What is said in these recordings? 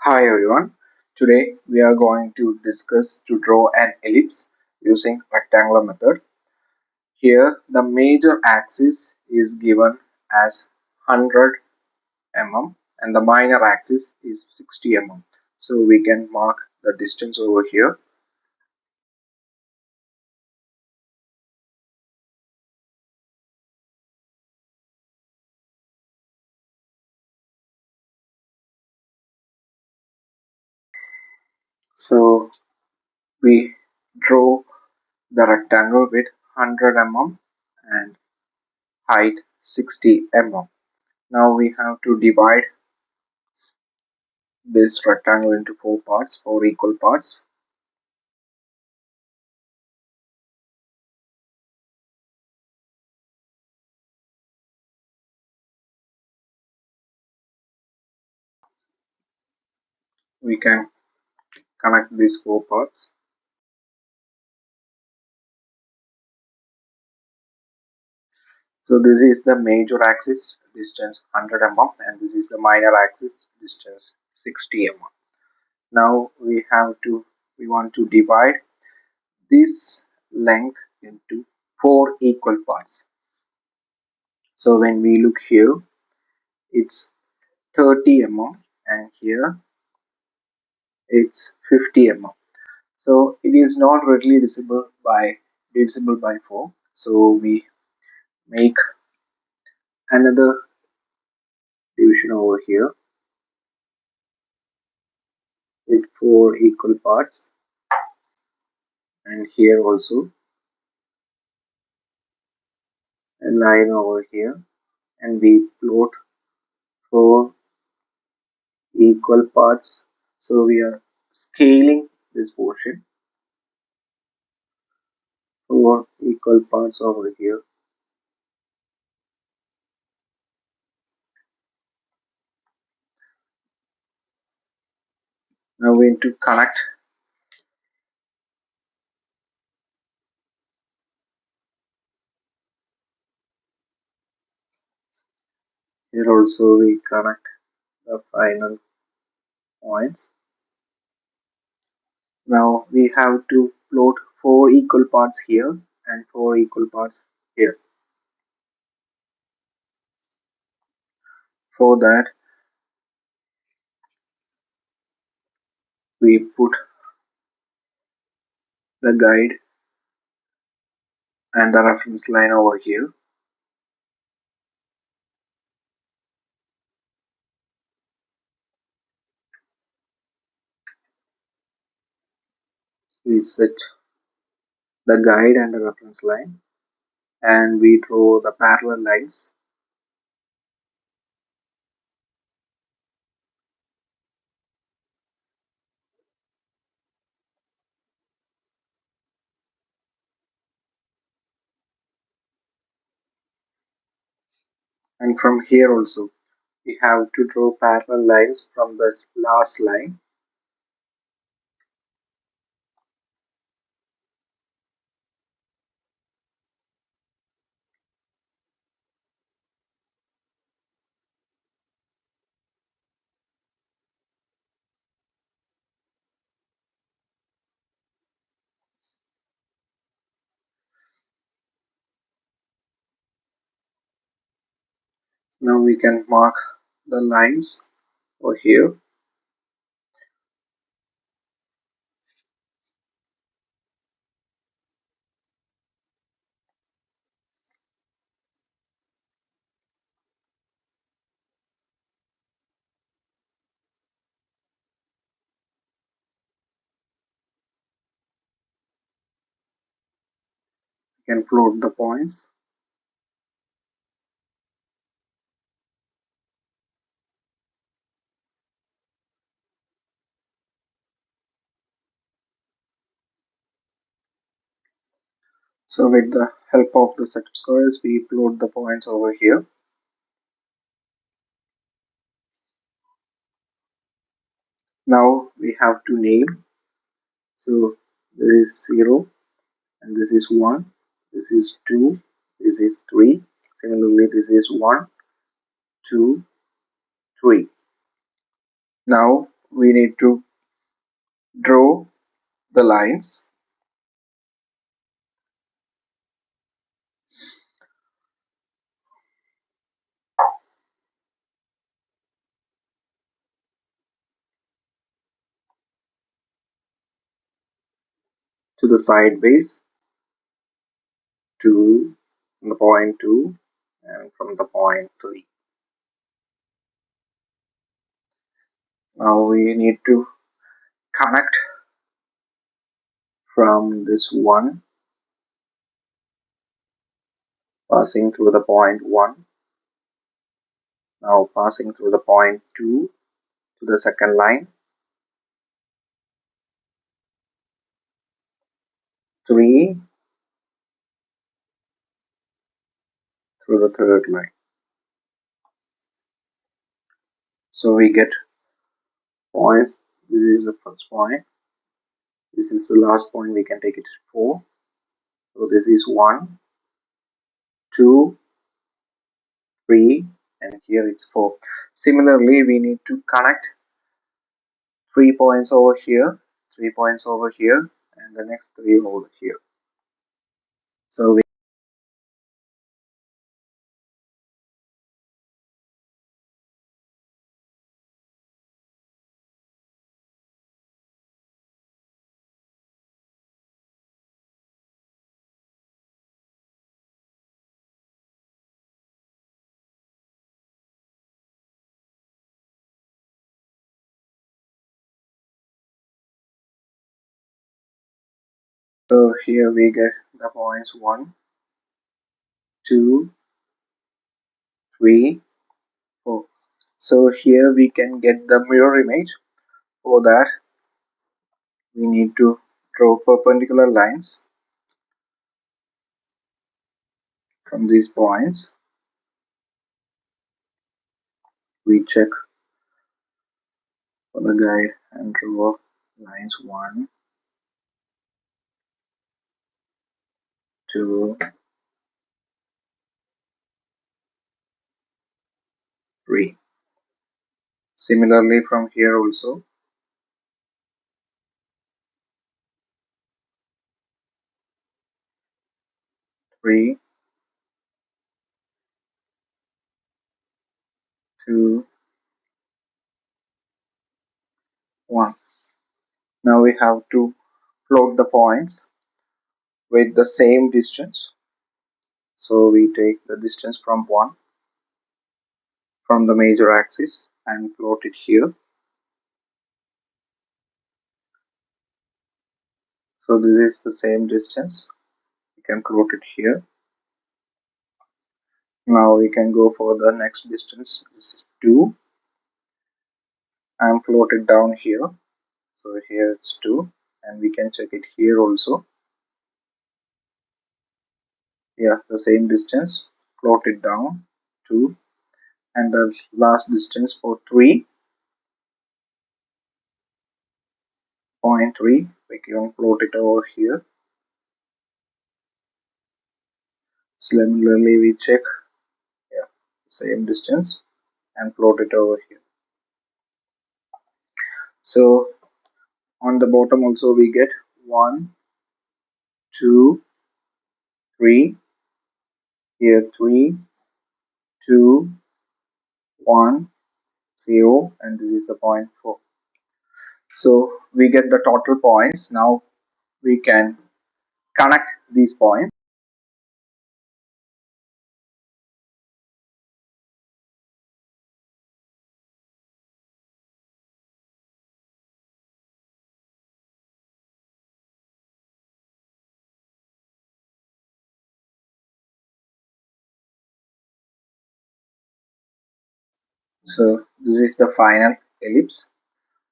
Hi everyone. Today we are going to discuss to draw an ellipse using rectangular method. Here the major axis is given as 100 mm and the minor axis is 60 mm. So we can mark the distance over here. So we draw the rectangle with 100 mm and height 60 mm. Now we have to divide this rectangle into four equal parts. We can connect these four parts. So this is the major axis distance 100 mm and this is the minor axis distance 60 mm. Now we want to divide this length into four equal parts. So when we look here, it's 30 mm and here it's 50 mm. So it is not readily divisible by 4. So we make another division over here with four equal parts, and here also a line over here, and we plot four equal parts. So we are scaling this portion, four equal parts over here. Now we need to connect. Here also we connect the final points. Now we have to plot four equal parts here and four equal parts here. For that, we put the guide and the reference line over here. We set the guide and the reference line, and we draw the parallel lines. And from here also we have to draw parallel lines from this last line. Now we can mark the lines over here. We can plot the points. So with the help of the set of squares, we plot the points over here. Now we have to name. So this is 0 and this is 1, this is 2, this is 3. Similarly, this is 1, 2, 3. Now we need to draw the lines to the side base to the point 2 and from the point 3. Now we need to connect from this 1 passing through the point 1, now passing through the point 2 to the second line, 3 through the third line. So we get points. This is the first point. This is the last point. We can take it 4. So this is 1, 2, 3, and here it's 4. Similarly, we need to connect 3 points over here, 3 points over here, and the next 3 over here. So here we get the points 1, 2, 3, 4. So here we can get the mirror image. For that, we need to draw perpendicular lines from these points. We check for the guide and draw lines 1, 2, 3. Similarly from here also, 3, 2, 1. Now we have to plot the points with the same distance. So we take the distance from 1 from the major axis and plot it here. So this is the same distance. We can plot it here. Now we can go for the next distance. This is 2 and plot it down here. So here it's 2 and we can check it here also. Yeah, the same distance. Plot it down 2 and the last distance for 3.3 we can plot it over here. Similarly we check, yeah, same distance and plot it over here. So on the bottom also we get 1, 2, 3, here 3, 2, 1, 0, and this is the point 4. So we get the total points. Now we can connect these points. So this is the final ellipse.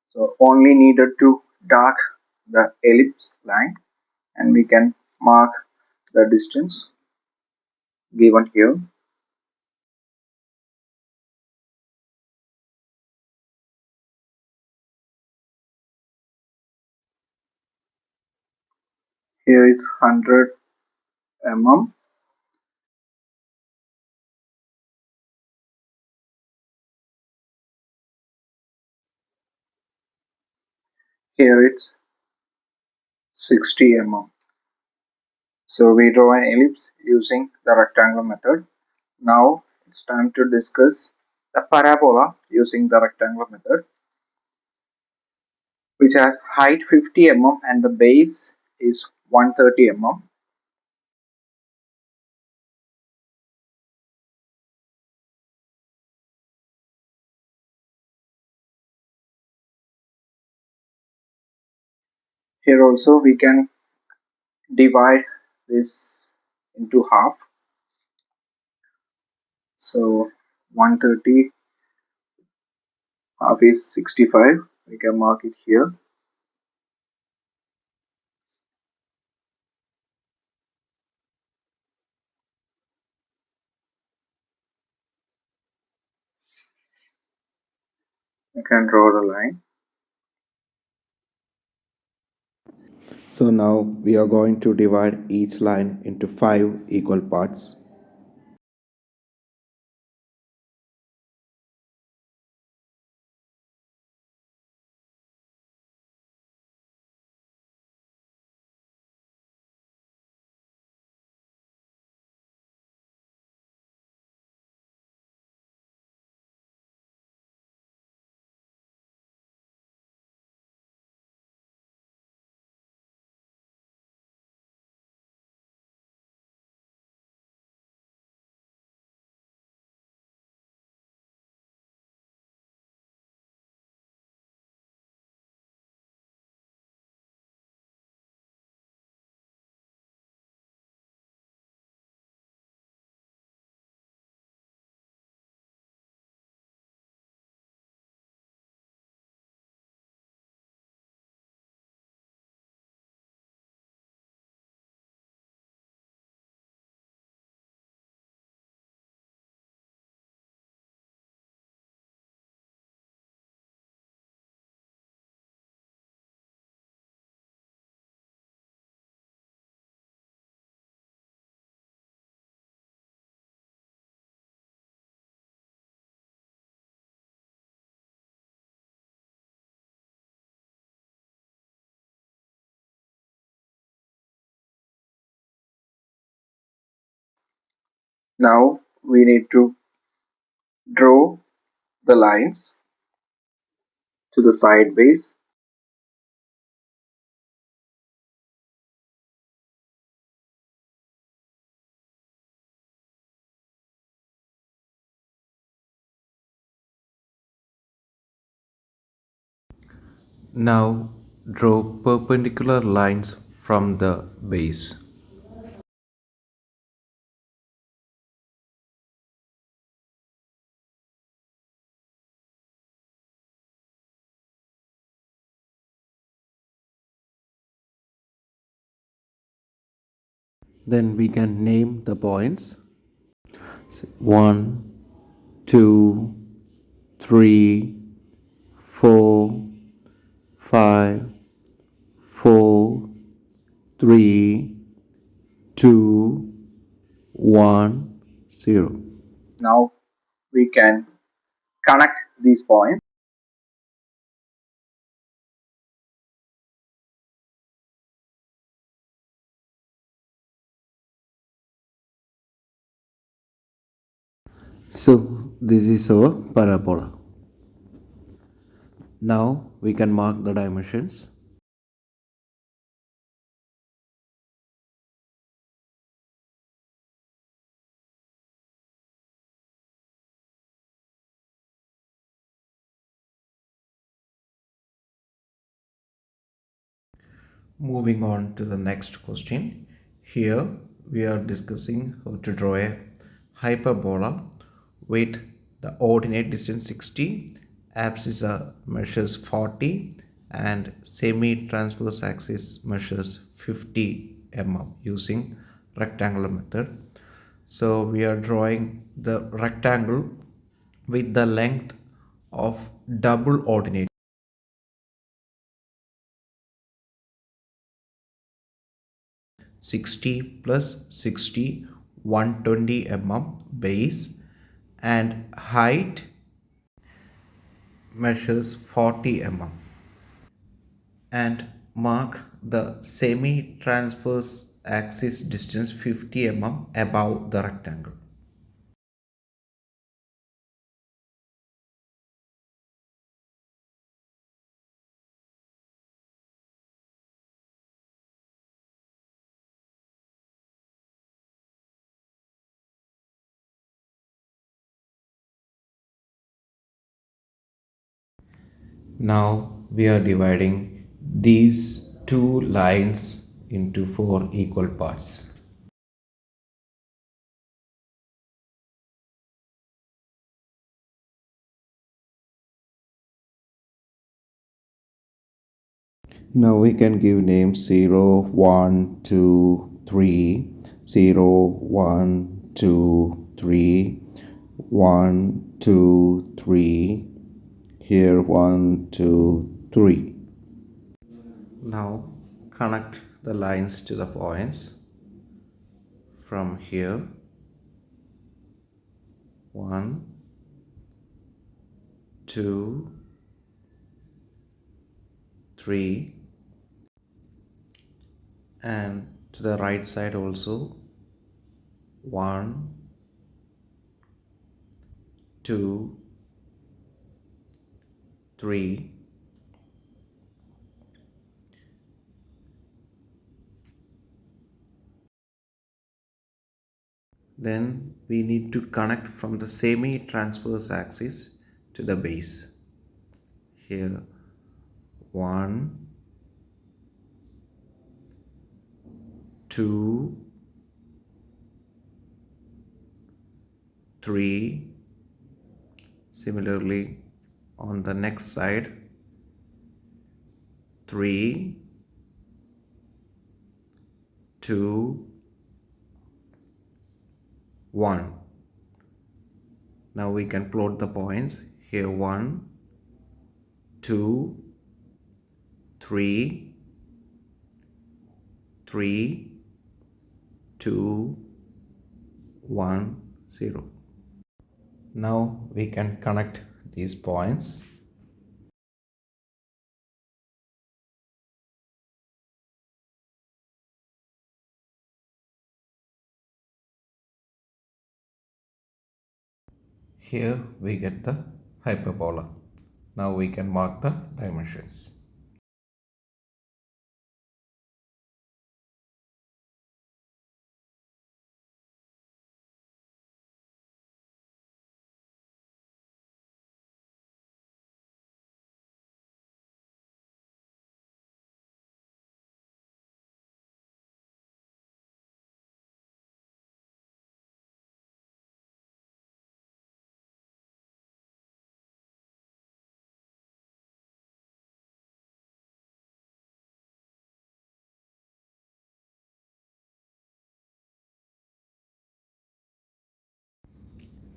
So only needed to dark the ellipse line and we can mark the distance given here. Here it's 100 mm. Here it's 60 mm. So we draw an ellipse using the rectangle method. Now it's time to discuss the parabola using the rectangle method, which has height 50 mm and the base is 130 mm. Here also we can divide this into half. So 130 half is 65. We can mark it here. We can draw the line. So now we are going to divide each line into 5 equal parts. Now we need to draw the lines to the side base. Now draw perpendicular lines from the base. Then we can name the points. 1, 2, 3, 4, 5, 4, 3, 2, 1, 0. Now we can connect these points. So this is our parabola. Now we can mark the dimensions. Moving on to the next question. Here we are discussing how to draw a hyperbola with the ordinate distance 60, abscissa measures 40 and semi-transverse axis measures 50 mm using rectangular method. So we are drawing the rectangle with the length of double ordinate 60 plus 60, 120 mm base, and height measures 40 mm. and mark the semi-transverse axis distance 50 mm above the rectangle. Now we are dividing these two lines into four equal parts. Now we can give names 0, 1, 2, 3, 0, 1, 2, 3, 1, 2, 3, here 1, 2, 3. Now connect the lines to the points from here 1, 2, 3, and to the right side also 1, 2, 3. Then we need to connect from the semi-transverse axis to the base. Here 1, 2, 3. Similarly on the next side 3, 2, 1. Now we can plot the points here 1, 2, 3, 3, 2, 1, 0. Now we can connect these points. Here we get the hyperbola. Now we can mark the dimensions.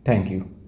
Thank you.